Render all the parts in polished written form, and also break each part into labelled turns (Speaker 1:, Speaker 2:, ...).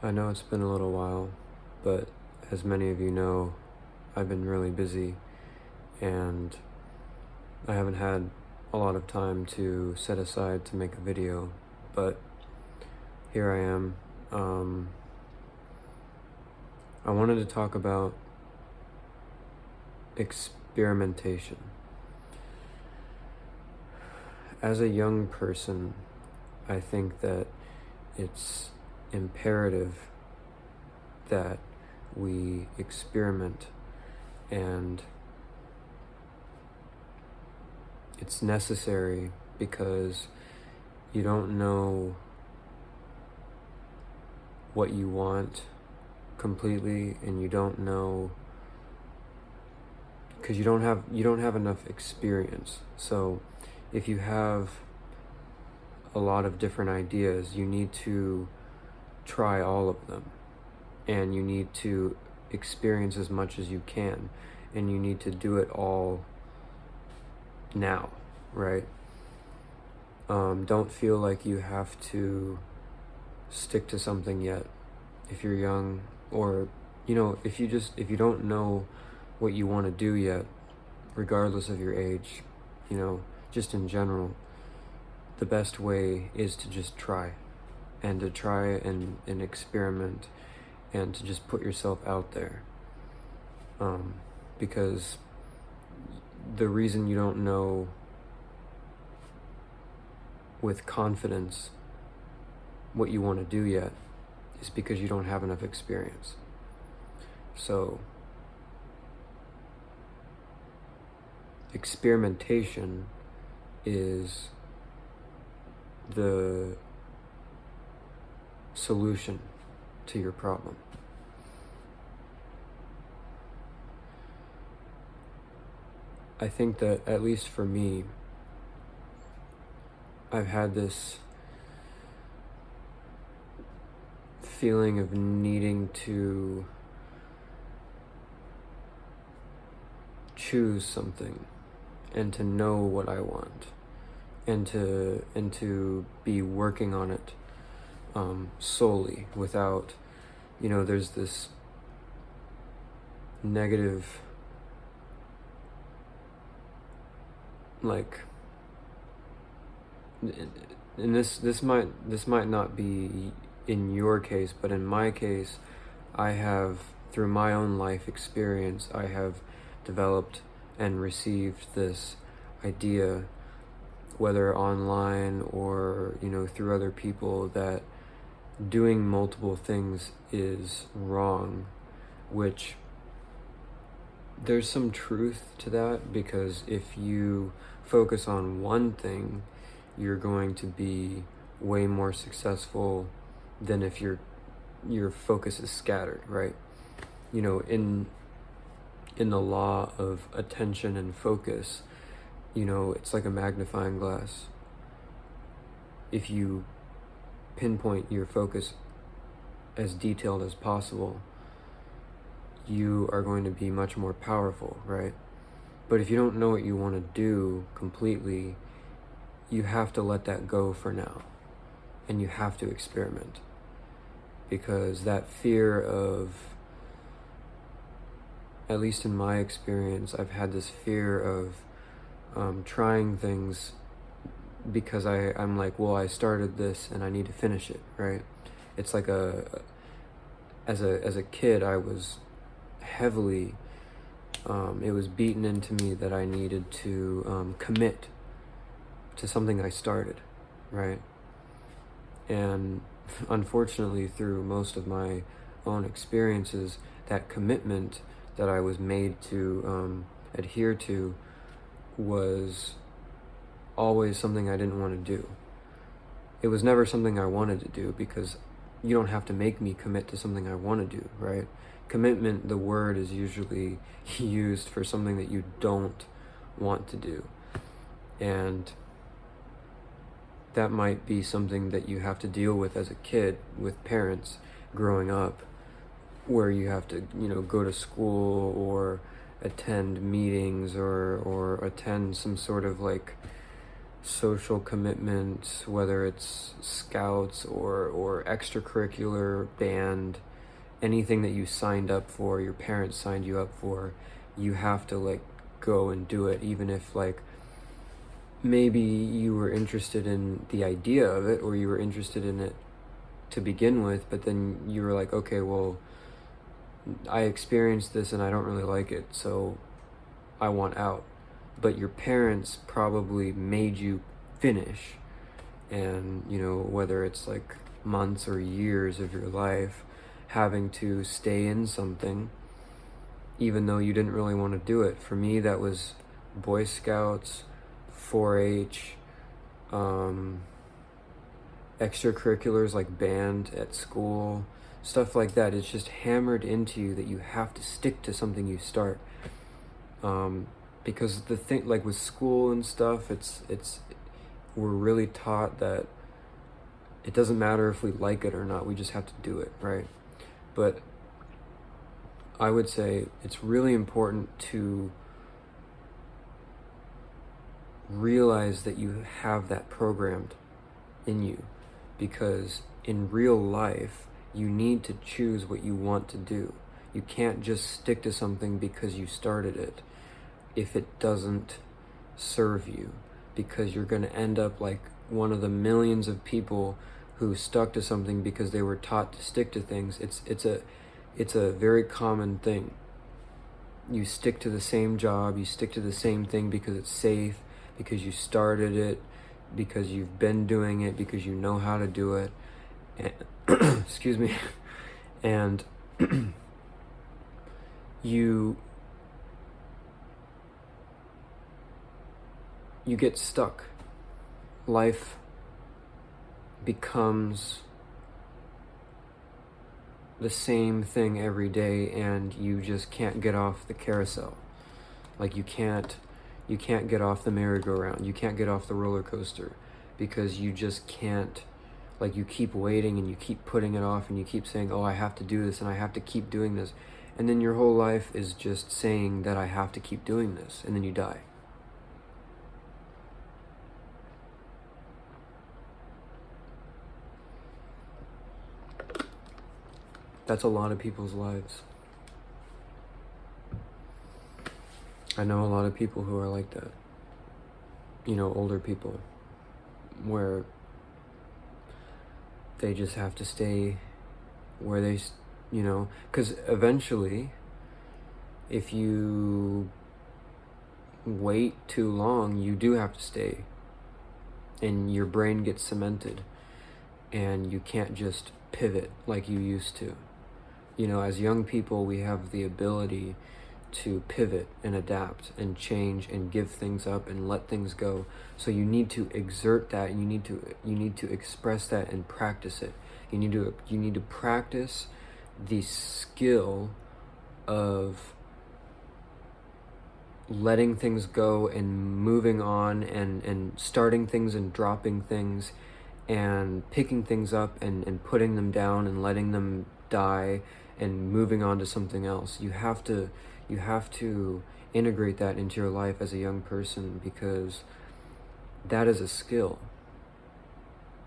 Speaker 1: I know it's been a little while, but as many of you know, I've been really busy and I haven't had a lot of time to set aside to make a video, but here I am. I wanted to talk about experimentation. As a young person, I think that it's imperative that we experiment, and it's necessary because you don't know what you want completely, and you don't know because you don't have enough experience. So if you have a lot of different ideas, you need to try all of them, and you need to experience as much as you can, and you need to do it all now, right? Don't feel like you have to stick to something yet if you're young, or if you don't know what you want to do yet, regardless of your age, just in general, the best way is to just try, and to try and experiment, and to just put yourself out there, because the reason you don't know with confidence what you want to do yet is because you don't have enough experience. So experimentation is the solution to your problem. I think that, at least for me, I've had this feeling of needing to choose something and to know what I want, and to be working on it solely, without, there's this negative, like, and this might not be in your case, but in my case, I have, through my own life experience, I have developed and received this idea, whether online or through other people, that doing multiple things is wrong, which there's some truth to that, because if you focus on one thing, you're going to be way more successful than if your focus is scattered, right? In the law of attention and focus, it's like a magnifying glass. If you pinpoint your focus as detailed as possible, you are going to be much more powerful, right? But if you don't know what you want to do completely, you have to let that go for now, and you have to experiment, because that fear of, at least in my experience, I've had this fear of trying things, because I'm like, well, I started this and I need to finish it, right? It's like as a kid, I was heavily, it was beaten into me that I needed to commit to something I started, right? And unfortunately, through most of my own experiences, that commitment that I was made to adhere to was always something I didn't want to do. It was never something I wanted to do, because you don't have to make me commit to something I want to do, right? Commitment, the word, is usually used for something that you don't want to do. And that might be something that you have to deal with as a kid, with parents growing up, where you have to, go to school or attend meetings, or attend some sort of like social commitments, whether it's scouts or extracurricular band, anything that you signed up for, your parents signed you up for, you have to like go and do it, even if like maybe you were interested in the idea of it, or you were interested in it to begin with, but then you were like, okay, well, I experienced this and I don't really like it, so I want out. But your parents probably made you finish, and you know, whether it's like months or years of your life having to stay in something even though you didn't really want to do it. For me, that was Boy Scouts, 4-H, extracurriculars like band at school, stuff like that. It's just hammered into you that you have to stick to something you start. Because the thing, like with school and stuff, we're really taught that it doesn't matter if we like it or not, we just have to do it, right? But I would say it's really important to realize that you have that programmed in you, because in real life, you need to choose what you want to do. You can't just stick to something because you started it if it doesn't serve you, because you're going to end up like one of the millions of people who stuck to something because they were taught to stick to things. It's a very common thing. You stick to the same job, you stick to the same thing because it's safe, because you started it, because you've been doing it, because you know how to do it. And excuse me. And you get stuck. Life becomes the same thing every day, and you just can't get off the carousel. Like you can't get off the merry-go-round. You can't get off the roller coaster because you just can't. Like you keep waiting and you keep putting it off and you keep saying, oh, I have to do this and I have to keep doing this. And then your whole life is just saying that I have to keep doing this, and then you die. That's a lot of people's lives. I know a lot of people who are like that. You know, older people, where they just have to stay where they, you know, because eventually, if you wait too long, you do have to stay, and your brain gets cemented, and you can't just pivot like you used to. You know, as young people, we have the ability to pivot and adapt and change and give things up and let things go. So you need to exert that, and you need to express that and practice it. You need to practice the skill of letting things go and moving on, and starting things and dropping things and picking things up and putting them down and letting them die and moving on to something else. You have to integrate that into your life as a young person, because that is a skill.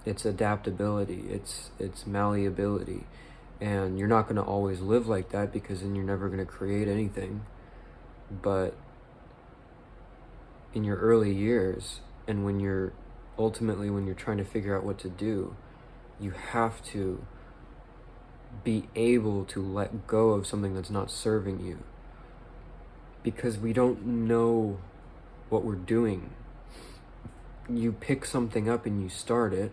Speaker 1: It's adaptability, it's malleability, and you're not going to always live like that, because then you're never going to create anything. But in your early years, and when you're trying to figure out what to do, you have to be able to let go of something that's not serving you, because we don't know what we're doing. You pick something up and you start it.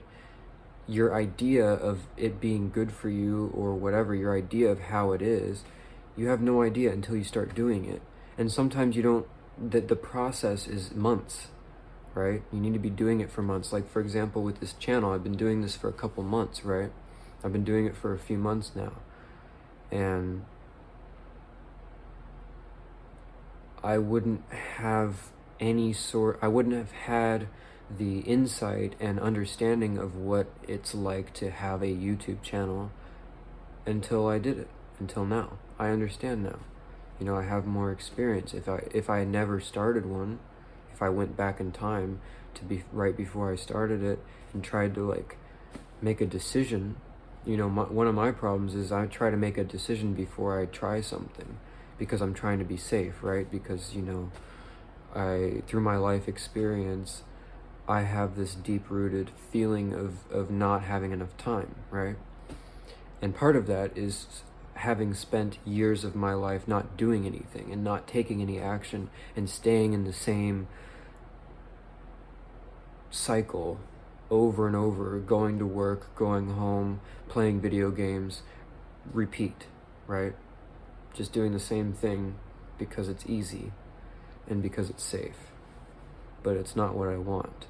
Speaker 1: Your idea of it being good for you, or whatever, your idea of how it is, you have no idea until you start doing it. And sometimes you don't, the process is months, right? You need to be doing it for months. Like, for example, with this channel, I've been doing this for a couple months, right? I've been doing it for a few months now. And I wouldn't have had the insight and understanding of what it's like to have a YouTube channel until I did it, until now. I understand now. You know, I have more experience. If I never started one, if I went back in time to be right before I started it and tried to like make a decision. You know, one of my problems is I try to make a decision before I try something because I'm trying to be safe, right? Because, you know, through my life experience, I have this deep-rooted feeling of not having enough time, right? And part of that is having spent years of my life not doing anything and not taking any action and staying in the same cycle over and over, going to work, going home, playing video games, repeat, right? Just doing the same thing because it's easy and because it's safe, but it's not what I want.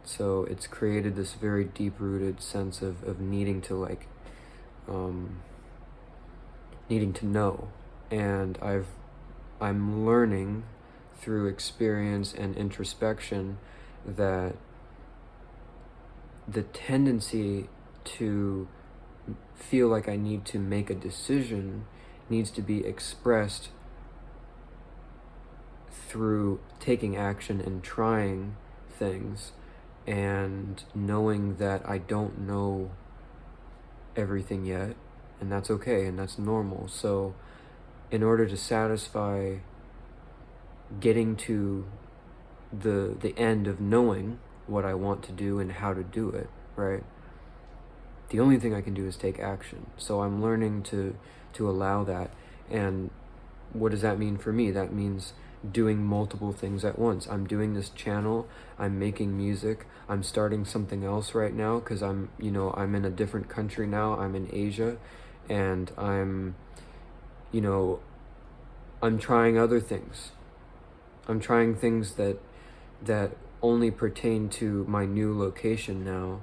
Speaker 1: So it's created this very deep-rooted sense of needing to like, needing to know. And I'm learning through experience and introspection that the tendency to feel like I need to make a decision needs to be expressed through taking action and trying things and knowing that I don't know everything yet, and that's okay and that's normal. So in order to satisfy getting to the end of knowing what I want to do and how to do it, right? The only thing I can do is take action. So I'm learning to allow that. And what does that mean for me? That means doing multiple things at once. I'm doing this channel, I'm making music, I'm starting something else right now because I'm in a different country now. I'm in Asia, and I'm trying other things. I'm trying things that only pertain to my new location now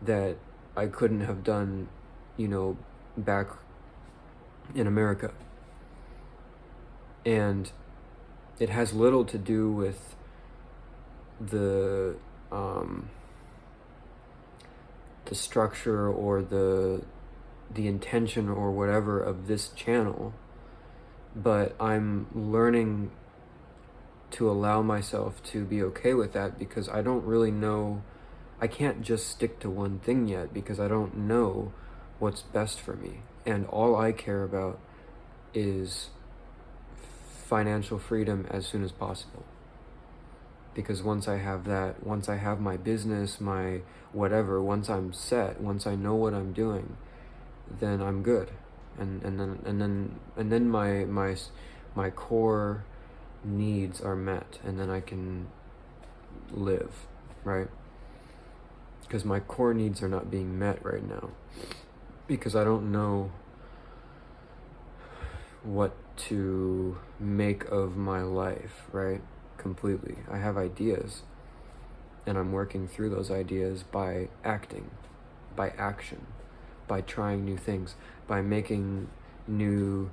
Speaker 1: that I couldn't have done, back in America. And it has little to do with the structure or the intention or whatever of this channel, but I'm learning to allow myself to be okay with that because I don't really know. I can't just stick to one thing yet because I don't know what's best for me. And all I care about is financial freedom as soon as possible. Because once I have that, once I have my business, my whatever, once I'm set, once I know what I'm doing, then I'm good. And then my core needs are met, and then I can live, right? Because my core needs are not being met right now because I don't know what to make of my life, right? Completely. I have ideas, and I'm working through those ideas by acting, by action, by trying new things, by making new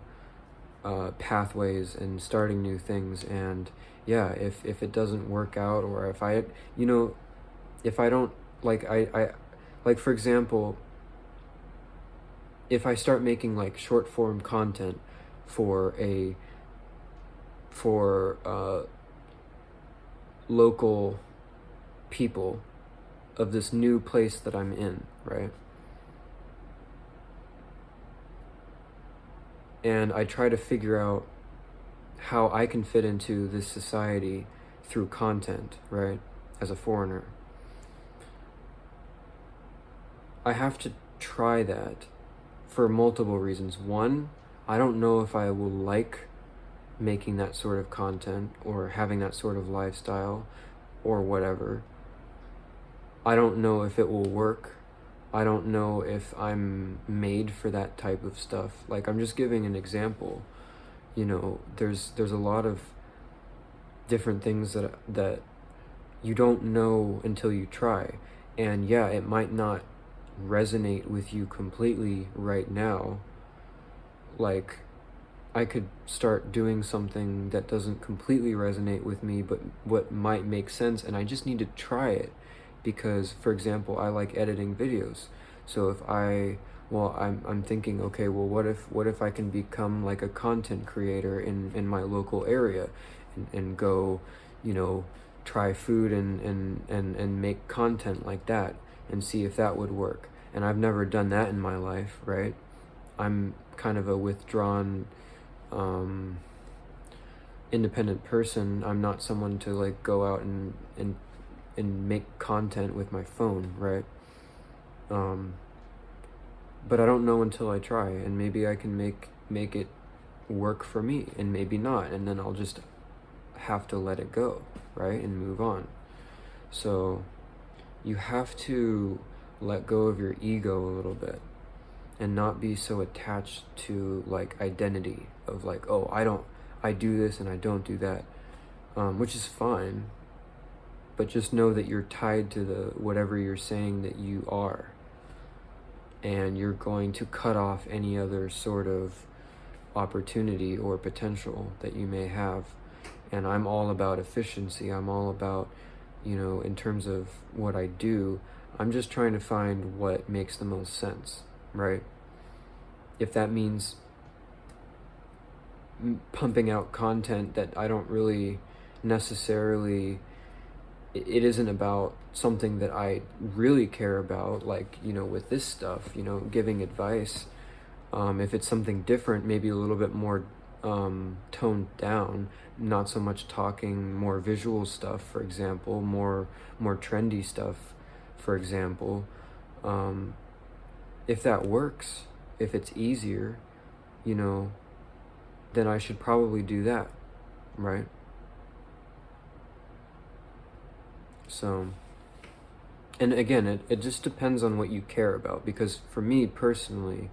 Speaker 1: pathways and starting new things. And yeah, if it doesn't work out, or if I don't, like for example, if I start making like short form content for local people of this new place that I'm in, right? And I try to figure out how I can fit into this society through content, right? As a foreigner. I have to try that for multiple reasons. One, I don't know if I will like making that sort of content or having that sort of lifestyle or whatever. I don't know if it will work. I don't know if I'm made for that type of stuff. Like, I'm just giving an example. There's a lot of different things that you don't know until you try. And yeah, it might not resonate with you completely right now. Like, I could start doing something that doesn't completely resonate with me, but what might make sense, and I just need to try it. Because, for example, I like editing videos. So if I'm thinking, okay, well, what if I can become like a content creator in my local area and go, try food and make content like that and see if that would work. And I've never done that in my life, right? I'm kind of a withdrawn, independent person. I'm not someone to like go out and make content with my phone, right? But I don't know until I try, and maybe I can make it work for me, and maybe not, and then I'll just have to let it go, right, and move on. So you have to let go of your ego a little bit and not be so attached to like identity of like, oh, I do this and I don't do that, which is fine, but just know that you're tied to the whatever you're saying that you are, and you're going to cut off any other sort of opportunity or potential that you may have. And I'm all about efficiency. I'm all about, in terms of what I do, I'm just trying to find what makes the most sense, right? If that means pumping out content that I don't really necessarily, it isn't about something that I really care about, like, with this stuff, giving advice. If it's something different, maybe a little bit more toned down, not so much talking, more visual stuff, for example, more trendy stuff, for example. If that works, if it's easier, then I should probably do that, right? So, and again, it just depends on what you care about, because for me personally,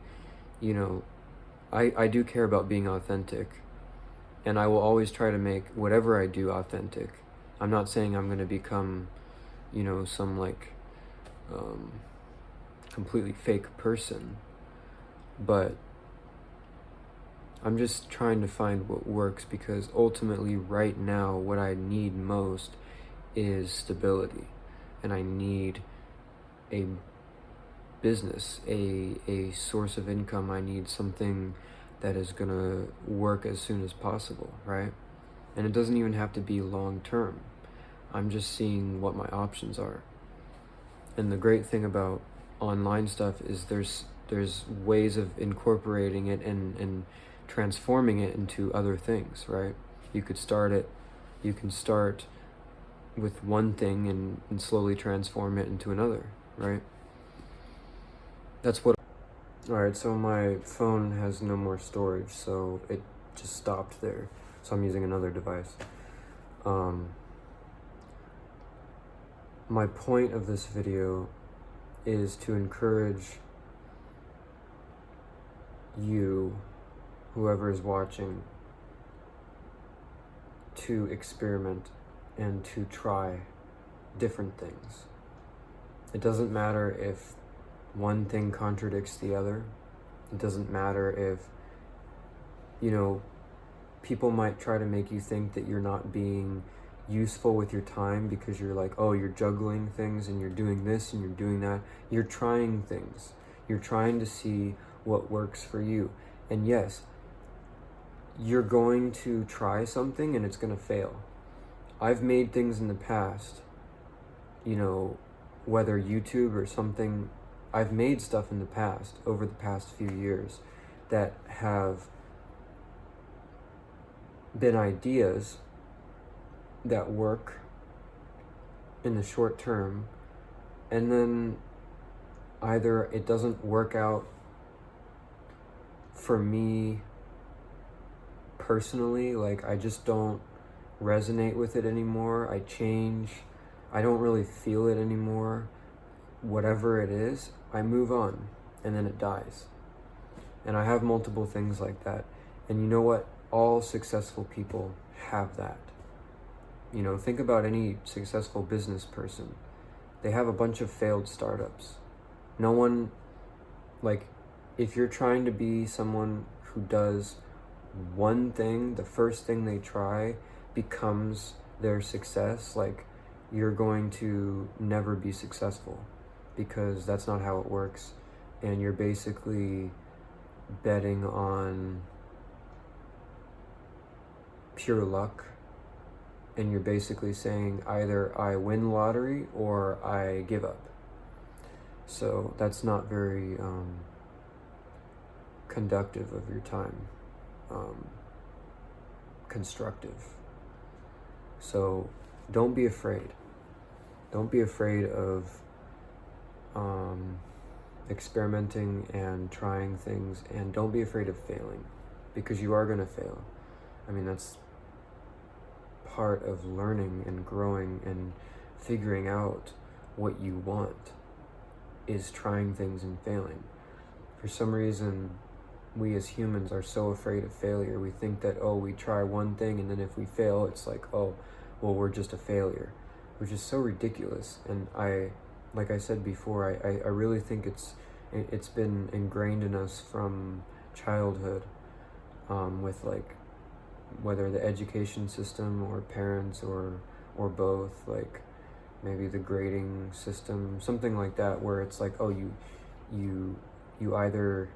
Speaker 1: I do care about being authentic, and I will always try to make whatever I do authentic. I'm not saying I'm going to become, some like completely fake person, but I'm just trying to find what works, because ultimately right now what I need most is stability, and I need a business, a source of income. I need something that is gonna work as soon as possible, right? And it doesn't even have to be long term. I'm just seeing what my options are. And the great thing about online stuff is there's ways of incorporating it and transforming it into other things, right? You can start with one thing and slowly transform it into another, right? That's what. Alright, so my phone has no more storage, so it just stopped there. So I'm using another device. My point of this video is to encourage you, whoever is watching, to experiment and to try different things. It doesn't matter if one thing contradicts the other. It doesn't matter if, people might try to make you think that you're not being useful with your time because you're like, oh, you're juggling things and you're doing this and you're doing that. You're trying things. You're trying to see what works for you. And yes, you're going to try something and it's going to fail. I've made things in the past, whether YouTube or something, I've made stuff in the past, over the past few years, that have been ideas that work in the short term, and then either it doesn't work out for me personally, like I just don't resonate with it anymore, I change, I don't really feel it anymore, whatever it is, I move on, and then it dies. And I have multiple things like that. And you know what? All successful people have that. Think about any successful business person. They have a bunch of failed startups. No one, like, if you're trying to be someone who does one thing, the first thing they try becomes their success, like, you're going to never be successful, because that's not how it works. And you're basically betting on pure luck, and you're basically saying either I win lottery or I give up. So that's not very conductive of your time, constructive. So don't be afraid. Don't be afraid of experimenting and trying things, and don't be afraid of failing, because you are going to fail. I mean, that's part of learning and growing and figuring out what you want, is trying things and failing. For some reason, we as humans are so afraid of failure. We think that, oh, we try one thing and then if we fail, it's like, oh, well, we're just a failure, which is so ridiculous. And like I said before, I really think it's been ingrained in us from childhood, with like, whether the education system or parents or both, like maybe the grading system, something like that, where it's like, oh, you either,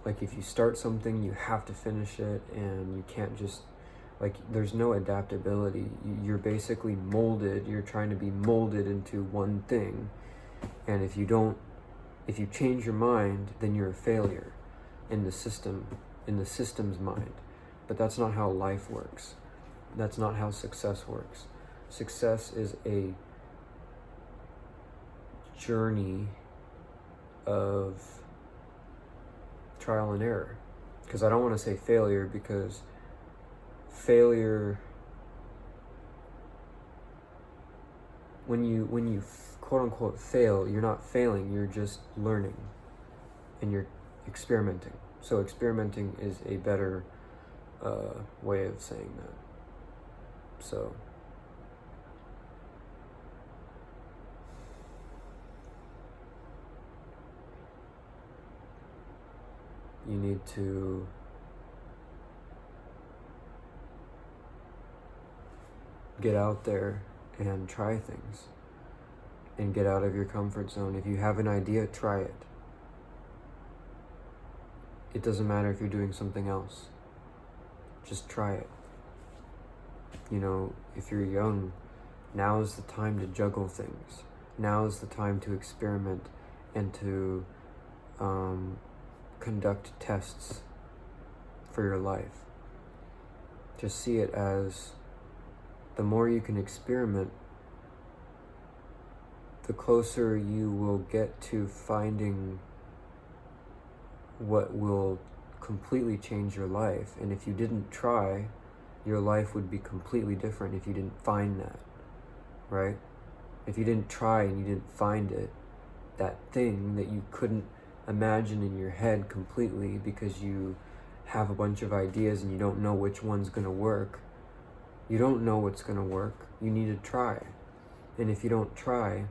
Speaker 1: like, if you start something, you have to finish it, and you can't just, like, there's no adaptability. You're basically molded. You're trying to be molded into one thing, and if you change your mind, then you're a failure in the system's mind. But that's not how life works. That's not how success works. Success is a journey of trial and error. Because I don't want to say failure, because failure, when you quote unquote fail, you're not failing, you're just learning and you're experimenting. So experimenting is a better way of saying that. So you need to get out there and try things and get out of your comfort zone. If you have an idea, try it. It doesn't matter if you're doing something else. Just try it. You know, if you're young, now is the time to juggle things. Now is the time to experiment and to conduct tests for your life. Just see it as, the more you can experiment, the closer you will get to finding what will completely change your life. And if you didn't try, your life would be completely different if you didn't find that, right? If you didn't try and you didn't find it, that thing that you couldn't imagine in your head completely because you have a bunch of ideas and you don't know which one's going to work. You don't know what's going to work. You need to try. And if you don't try,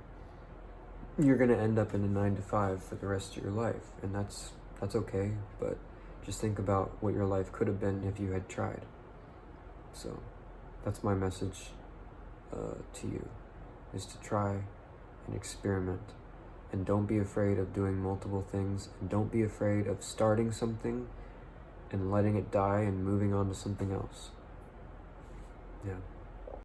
Speaker 1: you're going to end up in a 9-to-5 for the rest of your life. And that's okay, but just think about what your life could have been if you had tried. So that's my message to you, is to try and experiment. And don't be afraid of doing multiple things. And don't be afraid of starting something and letting it die and moving on to something else. Yeah.